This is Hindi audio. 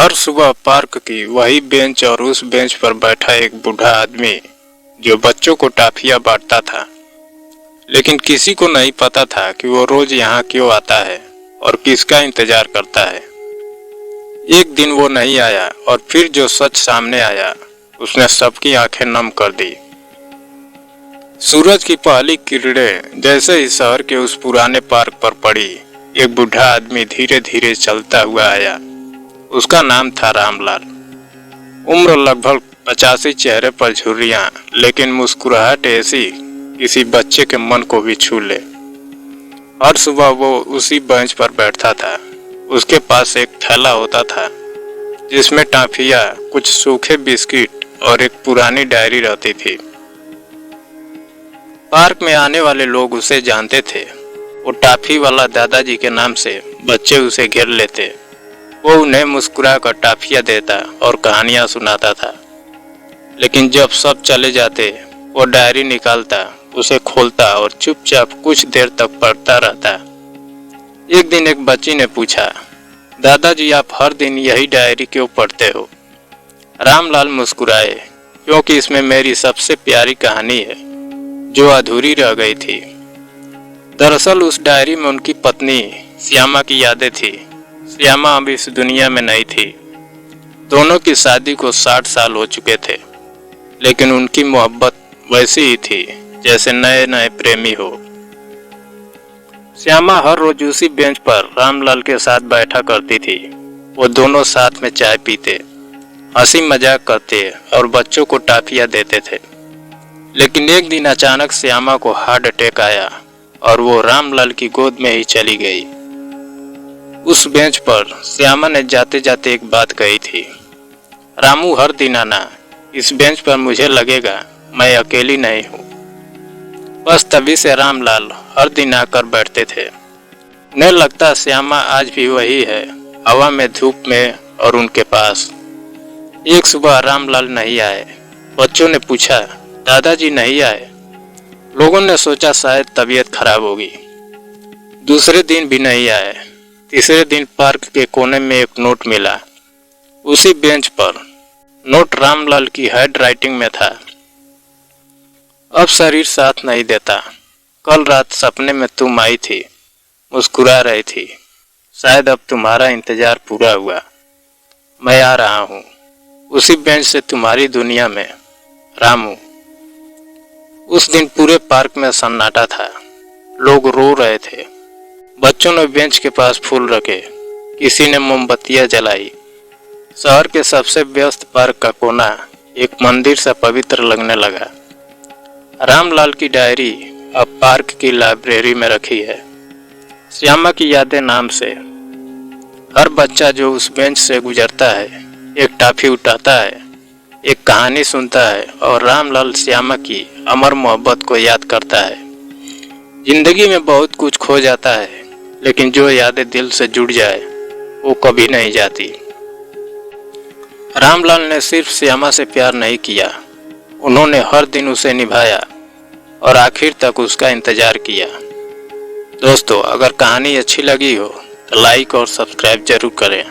हर सुबह पार्क की वही बेंच और उस बेंच पर बैठा एक बूढ़ा आदमी जो बच्चों को टॉफियां बांटता था। लेकिन किसी को नहीं पता था कि वो रोज यहाँ क्यों आता है और किसका इंतजार करता है। एक दिन वो नहीं आया और फिर जो सच सामने आया उसने सबकी आंखें नम कर दी। सूरज की पहली किरणें जैसे ही शहर के उस पुराने पार्क पर पड़ी, एक बूढ़ा आदमी धीरे धीरे चलता हुआ आया। उसका नाम था रामलाल। उम्र लगभग 85, चेहरे पर झुर्रियां, लेकिन मुस्कुराहट ऐसी किसी बच्चे के मन को भी छू ले। हर सुबह वो उसी बेंच पर बैठता था। उसके पास एक थैला होता था जिसमें टॉफियां, कुछ सूखे बिस्किट और एक पुरानी डायरी रहती थी। पार्क में आने वाले लोग उसे जानते थे। वो टॉफी वाला दादाजी के नाम से बच्चे उसे घेर लेते। वो उन्हें मुस्कुरा कर टॉफियां देता और कहानियां सुनाता था। लेकिन जब सब चले जाते, वो डायरी निकालता, उसे खोलता और चुपचाप कुछ देर तक पढ़ता रहता। एक दिन एक बच्ची ने पूछा, दादाजी आप हर दिन यही डायरी क्यों पढ़ते हो? रामलाल मुस्कुराए, क्योंकि इसमें मेरी सबसे प्यारी कहानी है जो अधूरी रह गई थी। दरअसल उस डायरी में उनकी पत्नी श्यामा की यादें थी। श्यामा अब इस दुनिया में नहीं थी। दोनों की शादी को 60 साल हो चुके थे, लेकिन उनकी मोहब्बत वैसी ही थी जैसे नए नए प्रेमी हो। श्यामा हर रोज उसी बेंच पर रामलाल के साथ बैठा करती थी। वो दोनों साथ में चाय पीते, हंसी मजाक करते और बच्चों को टॉफियां देते थे। लेकिन एक दिन अचानक श्यामा को हार्ट अटैक आया और वो रामलाल की गोद में ही चली गई। उस बेंच पर श्यामा ने जाते जाते एक बात कही थी, रामू हर दिन आना, इस बेंच पर मुझे लगेगा मैं अकेली नहीं हूँ। बस तभी से रामलाल हर दिन आकर बैठते थे। उन्हें लगता श्यामा आज भी वही है, हवा में, धूप में और उनके पास। एक सुबह रामलाल नहीं आए। बच्चों ने पूछा, दादाजी नहीं आए? लोगों ने सोचा शायद तबीयत खराब होगी। दूसरे दिन भी नहीं आए। तीसरे दिन पार्क के कोने में एक नोट मिला। उसी बेंच पर नोट रामलाल की हैंड राइटिंग में था, अब शरीर साथ नहीं देता। कल रात सपने में तुम आई थी, मुस्कुरा रही थी, शायद अब तुम्हारा इंतजार पूरा हुआ। मैं आ रहा हूँ उसी बेंच से तुम्हारी दुनिया में, रामू। उस दिन पूरे पार्क में सन्नाटा था। लोग रो रहे थे। बच्चों ने बेंच के पास फूल रखे, किसी ने मोमबत्तियां जलाई। शहर के सबसे व्यस्त पार्क का कोना एक मंदिर सा पवित्र लगने लगा। रामलाल की डायरी अब पार्क की लाइब्रेरी में रखी है, श्यामा की यादें नाम से। हर बच्चा जो उस बेंच से गुजरता है एक टॉफी उठाता है, एक कहानी सुनता है और रामलाल श्यामा की अमर मोहब्बत को याद करता है। जिंदगी में बहुत कुछ खो जाता है, लेकिन जो यादें दिल से जुड़ जाए वो कभी नहीं जाती। रामलाल ने सिर्फ श्यामा से प्यार नहीं किया, उन्होंने हर दिन उसे निभाया और आखिर तक उसका इंतजार किया। दोस्तों, अगर कहानी अच्छी लगी हो तो लाइक और सब्सक्राइब जरूर करें।